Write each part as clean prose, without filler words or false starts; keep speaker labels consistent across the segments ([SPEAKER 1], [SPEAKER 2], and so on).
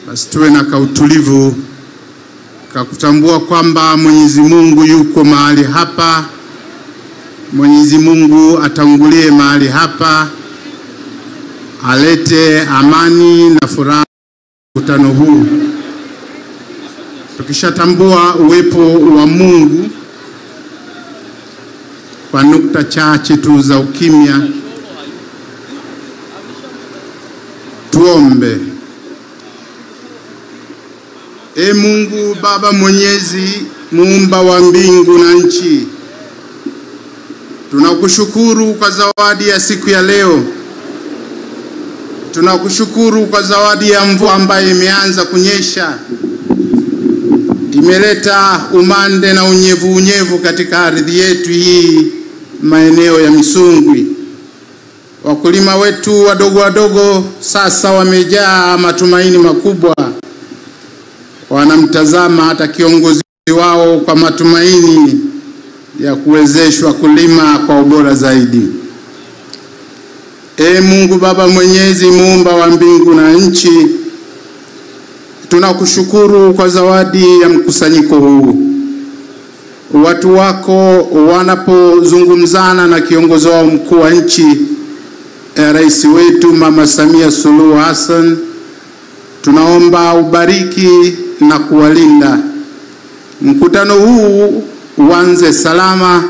[SPEAKER 1] Basi tuwe na kautulivu kakutambua kwamba Mwenyezi Mungu yuko mahali hapa. Mwenyezi Mungu atangulie mahali hapa, alete amani na furaha mkutano huu. Tukishatambua uwepo wa Mungu kwa nukta chache tu za ukimya, tuombe. Mungu Baba Mwenyezi, muumba wa mbingu na nchi, tunakushukuru kwa zawadi ya siku ya leo. Tunakushukuru kwa zawadi ya mvua ambayo imeanza kunyesha. Imeleta umande na unyevu katika ardhi yetu hii, maeneo ya Misungwi. Wakulima wetu wadogo sasa wamejaa matumaini makubwa. Wanamtazama hata kiongozi wao kwa matumaini ya kuwezeshwa kulima kwa ubora zaidi. Mungu Baba Mwenyezi, muumba wa mbingu na nchi, tunakushukuru kwa zawadi ya mkusanyiko huu. Watu wako wanapozungumzana na kiongozi wao mkuu wa nchi, Rais wetu Mama Samia Suluhu Hassan, tunaomba ubariki na kuwalinda. Mkutano huu uanze salama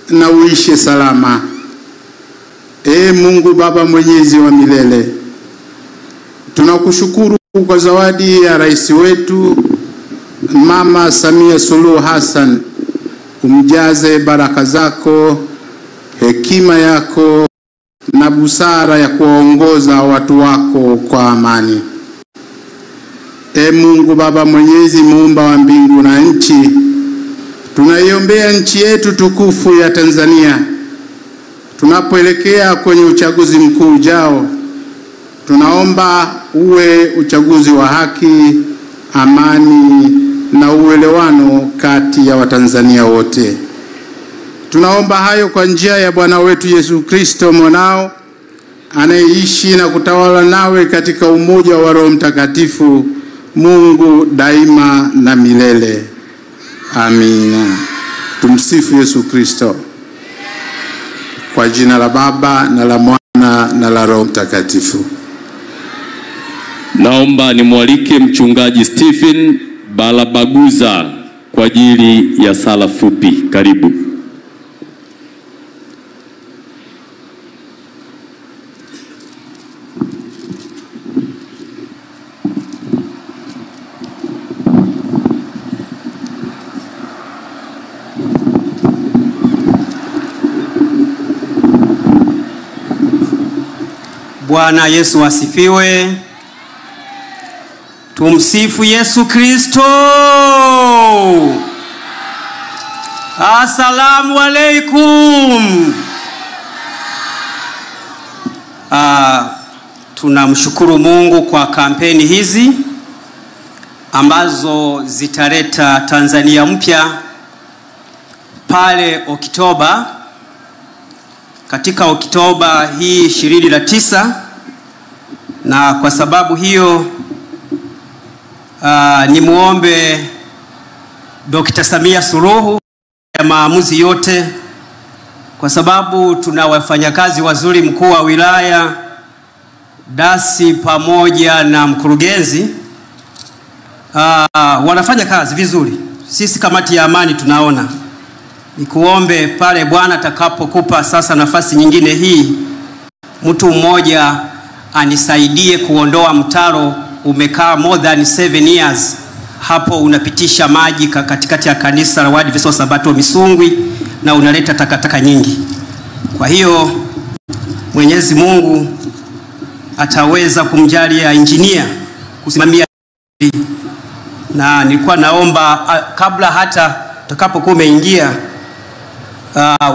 [SPEAKER 1] na uishe salama. Mungu Baba Mwenyezi wa milele, tunakushukuru kwa zawadi ya rais wetu Mama Samia Suluhu Hassan. Umjaze baraka zako, hekima yako na busara ya kuongoza watu wako kwa amani. Mungu Baba Mwenyezi, muumba wa mbingu na nchi, tunaiombea nchi yetu tukufu ya Tanzania. Tunapoelekea kwenye uchaguzi mkuu ujao, tunaomba uwe uchaguzi wa haki, amani na uelewano kati ya Watanzania wote. Tunaomba hayo kwa njia ya Bwana wetu Yesu Kristo mwanao, anayeishi na kutawala nawe katika umoja wa Roho Mtakatifu, Mungu daima na milele. Amina. Tumsifu Yesu Kristo. Kwa jina la Baba na la Mwana na la Roho Mtakatifu.
[SPEAKER 2] Naomba nimwalike mchungaji Stephen Balabaguza kwa ajili ya sala fupi. Karibu.
[SPEAKER 3] Bwana Yesu asifiwe. Tumsifu Yesu Kristo. Asalamu alaikum. Tunamshukuru Mungu kwa kampeni hizi ambazo zitaleta Tanzania mpya pale Oktoba. Katika Oktoba hii 29, na kwa sababu hiyo ni muombe Dr. Samia Suluhu ya maamuzi yote, kwa sababu tuna wafanyakazi wazuri, mkuu wa wilaya, dasi pamoja na mkurugenzi wanafanya kazi vizuri. Sisi kamati ya amani tunaona. Nikuombe pale Bwana atakapokupa sasa nafasi nyingine hii, mtu mmoja anisaidie kuondoa mtaro umekaa more than 7 years hapo, unapitisha maji katikati ya kanisa la Waadventista wa Sabato Misungwi na unaleta takataka nyingi. Kwa hiyo Mwenyezi Mungu ataweza kumjalia engineer kusimamia, na nilikuwa naomba kabla hata utakapokuwa umeingia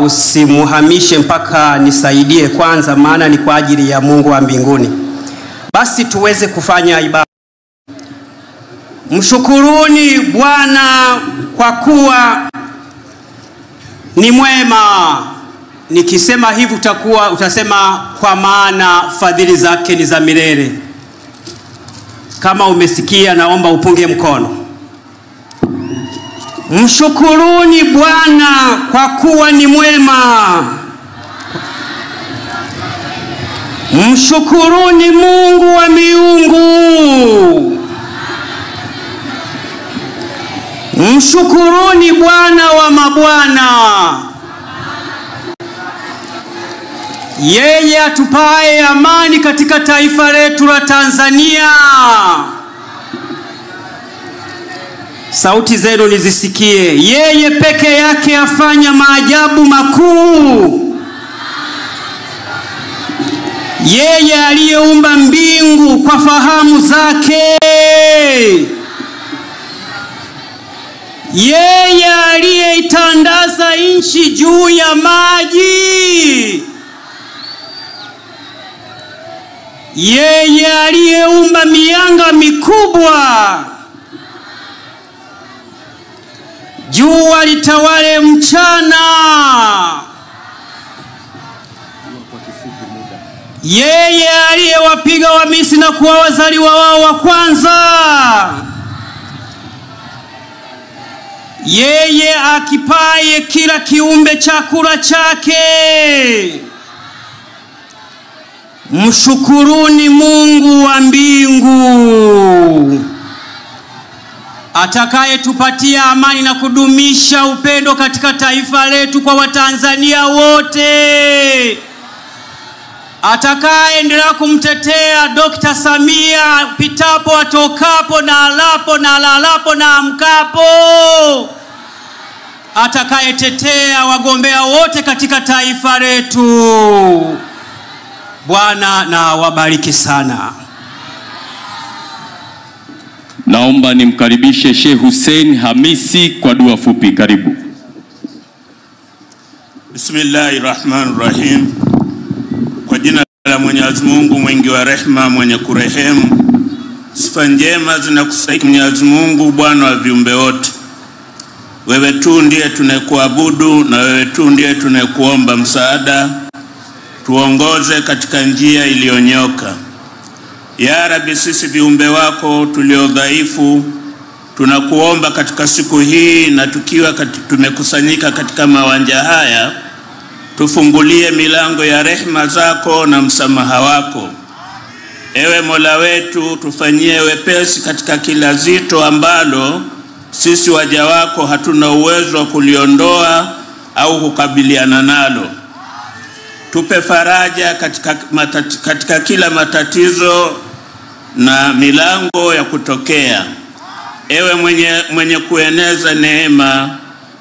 [SPEAKER 3] usimuhamishe mpaka nisaidie kwanza, maana ni kwa ajili ya Mungu wa mbinguni. Basi tuweze kufanya ibada. Mshukuruni Bwana kwa kuwa ni mwema. Nikisema hivi utasema kwa maana fadhili zake ni za milele. Kama umesikia, naomba upunge mkono. Mshukuruni Bwana kwa kuwa ni mwema. Mshukuruni Mungu wa miungu. Mshukuruni Bwana wa mabwana. Yeye atupaye amani katika taifa letu la Tanzania. Sauti zenu nizisikie. Yeye peke yake afanya maajabu makuu. Yeye aliyeumba mbingu kwa fahamu zake. Yeye aliyeitandaza nchi juu ya maji. Yeye aliyeumba mianga mikubwa. Jua litawale mchana. Yeye aliyewapiga Wamisri na kuwa wazaliwa wao wa kwanza. Yeye akipaye kila kiumbe chakula chake. Mshukuruni Mungu wa mbingu, atakaye tupatia amani na kudumisha upendo katika taifa letu kwa Watanzania wote. Atakaye endelea kumtetea Dr. Samia pitapo, atokapo, na alapo, na lalapo, na amkapo. Atakaye tetea wagombea wote katika taifa letu. Bwana na wabariki sana.
[SPEAKER 2] Naomba nimkaribishe Sheikh Hussein Hamisi kwa dua fupi. Karibu.
[SPEAKER 4] Bismillahirrahmanirrahim. Kwa jina la Mwenyezi Mungu mwingi wa rehema, mwenye kurehemu. Sifa njema zinakusaidia Mwenyezi Mungu, Bwana wa viumbe wote. Wewe tu ndiye tunayekuabudu na wewe tu ndiye tunayekuomba msaada. Tuongoze katika njia iliyonyoka. Ya Rabbi, sisi viumbe wako tulio dhaifu tunakuomba katika siku hii, na tukiwa tumekusanyika katika mawanja haya, tufungulie milango ya rehema zako na msamaha wako. Ewe Mola wetu, tufanyie wepesi katika kila zito ambalo sisi waja wako hatuna uwezo wa kuliondoa au kukabiliana nalo. Tupe faraja katika kila matatizo na milango ya kutokea. Ewe mwenye kueneza neema,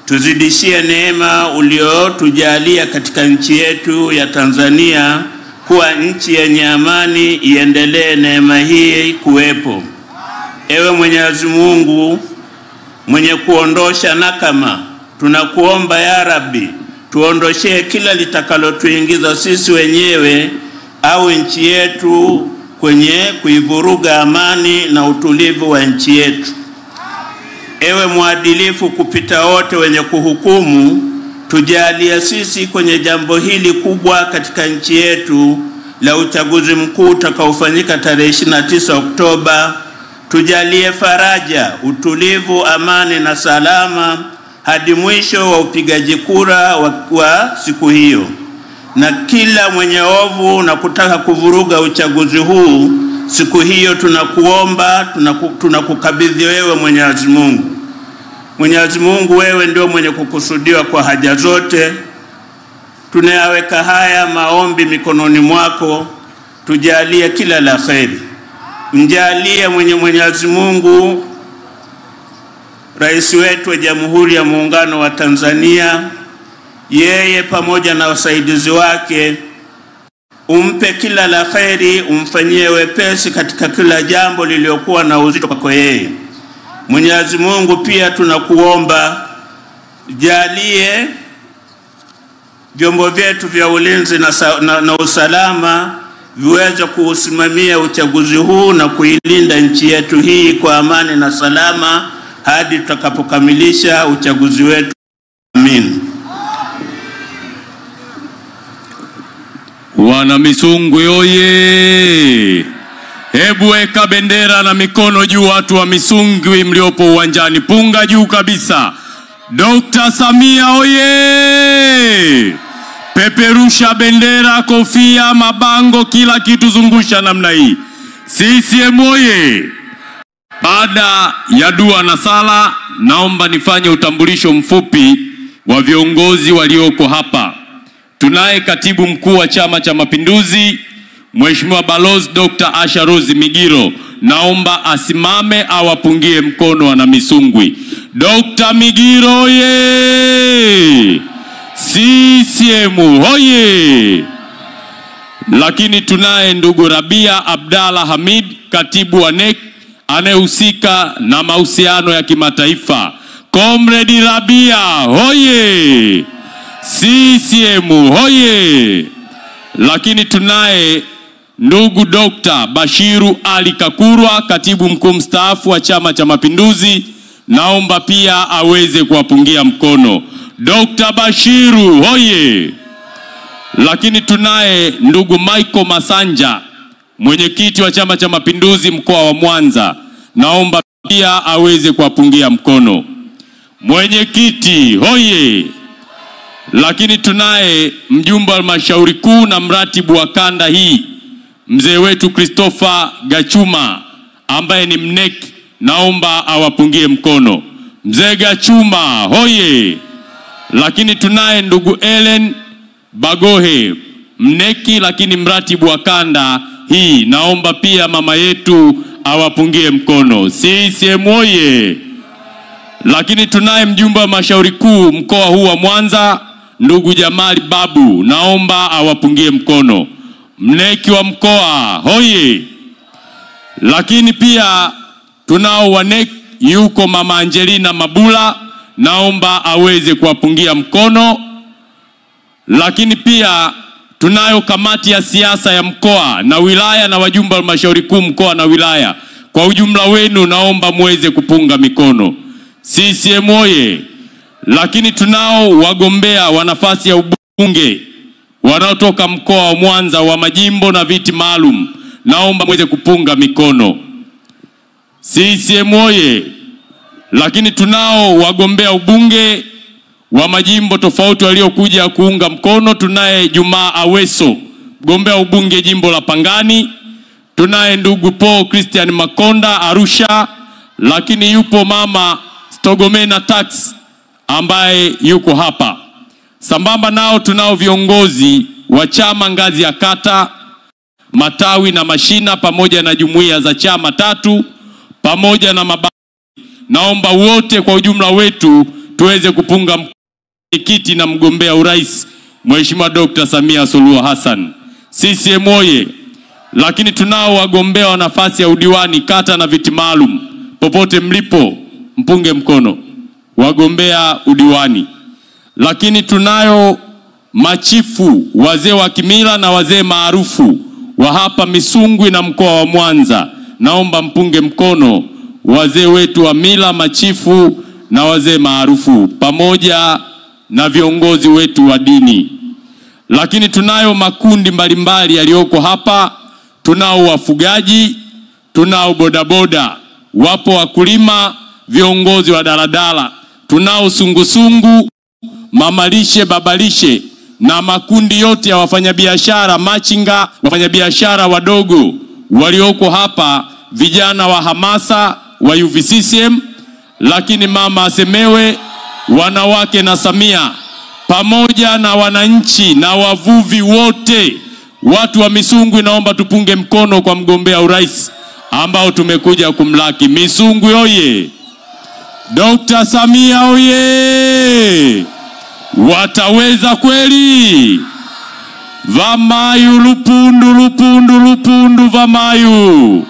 [SPEAKER 4] tuzidishie neema uliotujalia katika nchi yetu ya Tanzania kuwa nchi yenye amani, iendelee neema hii kuwepo. Ewe Mwenyezi Mungu mwenye kuondosha nakama, tunakuomba ya Rabbi, tuondoshee kila litakalo tuingiza sisi wenyewe au nchi yetu kwenye kuivuruga amani na utulivu wa nchi yetu. Ewe mwadilifu kupita wote wenye kuhukumu, tujalie sisi kwenye jambo hili kubwa katika nchi yetu la uchaguzi mkuu utakaofanyika tarehe 29 Oktoba. Tujalie faraja, utulivu, amani na salama hadi mwisho wa upigaji kura wa siku hiyo. Na kila mwenye ovu na kutaka kuvuruga uchaguzi huu siku hiyo, tunakuomba, tunakukabidhi wewe Mwenyezi Mungu. Mwenyezi Mungu, wewe ndio mwenye kukusudiwa kwa haja zote. Tunayaweka haya maombi mikononi mwako, tujalie kila la kheri. Mjalie Mwenyezi Mungu Rais wetu wa Jamhuri ya Muungano wa Tanzania, yeye pamoja na wasaidizi wake, umpe kila la kheri, umfanyie wepesi katika kila jambo liliokuwa na uzito kwako yeye. Mwenyezi Mungu, pia tunakuomba jalie vyombo vyetu vya ulinzi na usalama viweze kuusimamia uchaguzi huu na kuilinda nchi yetu hii kwa amani na salama hadi tutakapokamilisha uchaguzi wetu. Amin.
[SPEAKER 2] Wana Misungwi oye! Hebu weka bendera na mikono juu, watu wa Misungwi mliopo uwanjani, punga juu kabisa. Dr. Samia oye! Peperusha bendera, kofia, mabango, kila kitu zungusha namna hii. CCM oye! Baada ya dua na sala, naomba nifanye utambulisho mfupi wa viongozi walioko hapa. Tunaye katibu mkuu wa Chama cha Mapinduzi, Mheshimiwa Balozi Dr. Asha Rose Migiro. Naomba asimame awapungie mkono wana Misungwi. Dr. Migiro oye! CCM hoye! Lakini tunaye ndugu Rabia Abdalla Hamid, katibu wa NEC anayehusika na mahusiano ya kimataifa. Comrade Rabia hoye! CCM hoye! Lakini tunaye ndugu Dr. Bashiru Ali Kakurwa, katibu mkuu mstaafu wa Chama cha Mapinduzi. Naomba pia aweze kuwapungia mkono. Dr. Bashiru hoye! Lakini tunaye ndugu Michael Masanja, mwenyekiti wa Chama cha Mapinduzi mkoa wa Mwanza. Naomba pia aweze kuwapungia mkono. Mwenyekiti hoye! Lakini tunaye mjumbe wa halmashauri kuu na mratibu wa kanda hii, mzee wetu Christopher Gachuma ambaye ni mneki. Naomba awapungie mkono. Mzee Gachuma hoye! Lakini tunaye ndugu Ellen Bagohe, mneki lakini mratibu wa kanda hii. Naomba pia mama yetu awapungie mkono. CCM oye! Lakini tunaye mjumbe wa halmashauri kuu mkoa huu wa Mwanza, ndugu Jamali Babu. Naomba awapungie mkono. Mneki wa mkoa hoye! Lakini pia tunao wanek, yuko mama Angelina Mabula. Naomba aweze kuwapungia mkono. Lakini pia tunayo kamati ya siasa ya mkoa na wilaya na wajumbe wa halmashauri kuu mkoa na wilaya. Kwa ujumla wenu naomba muweze kupunga mikono. CCM oye! Lakini tunao wagombea wa nafasi ya ubunge wanaotoka mkoa wa Mwanza wa majimbo na viti maalum. Naomba muweze kupunga mikono. CCM oye! Lakini tunao wagombea ubunge wa majimbo tofauti waliokuja kuunga mkono. Tunaye Juma Aweso, mgombea ubunge jimbo la Pangani. Tunaye ndugu Paul Christian Makonda Arusha. Lakini yupo mama Stogomena Tax ambaye yuko hapa. Sambamba nao tunao viongozi wa chama ngazi ya kata, matawi na mashina pamoja na jumuiya za chama 3 pamoja na mabasi. Naomba wote kwa ujumla wetu tuweze kupunga mwenyekiti na mgombea urais Mheshimiwa Dr. Samia Suluhu Hassan. CCM oye! Lakini tunao wagombea wa nafasi ya udiwani kata na viti maalum. Popote mlipo mpunge mkono wagombea udiwani. Lakini tunayo machifu, wazee wa kimila na wazee maarufu wa hapa Misungwi na mkoa wa Mwanza. Naomba mpunge mkono wazee wetu wa mila, machifu na wazee maarufu pamoja na viongozi wetu wa dini. Lakini tunayo makundi mbalimbali yaliyoko hapa. Tunao wafugaji, tunao bodaboda, wapo wakulima, viongozi wa daladala, tunao sungusungu, mamalishe, babalishe na makundi yote ya wafanyabiashara, machinga, wafanyabiashara wadogo walioko hapa, vijana wa hamasa wa UVCCM, lakini mama asemewe, wanawake na Samia, pamoja na wananchi na wavuvi wote. Watu wa Misungwi naomba tupunge mkono kwa mgombea urais ambao tumekuja kumlaki. Misungwi oye! Dr. Samia oye! Wataweza kweli? Vamayu lupundu lupundu lupundu vamayu.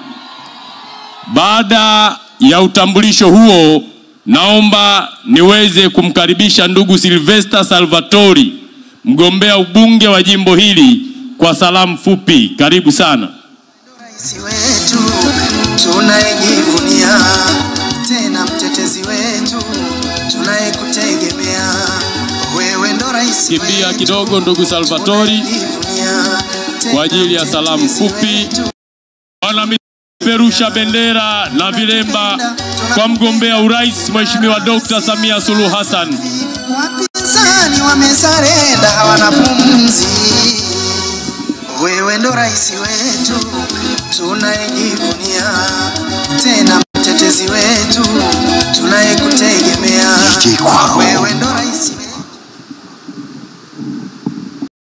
[SPEAKER 2] Baada ya utambulisho huo, naomba niweze kumkaribisha ndugu Sylvester Salvatori, mgombea ubunge wa jimbo hili kwa salamu fupi. Karibu sana.
[SPEAKER 5] Rais wetu tunayejivunia, tena mtetezi wetu tunayekutegemea, wewe ndo rais wetu.
[SPEAKER 2] Kimbia kidogo ndugu Salvatori kwa ajili ya salamu fupi. kupeperusha bendera na vilemba kwa mgombea urais Mheshimiwa Dr. Samia Suluhu Hassan.
[SPEAKER 5] Wapinzani wamesarenda hawana pumzi. Wewe ndo rais wetu tunayejivunia, tena mtetezi wetu tunayekutegemea. Wewe ndo rais wetu.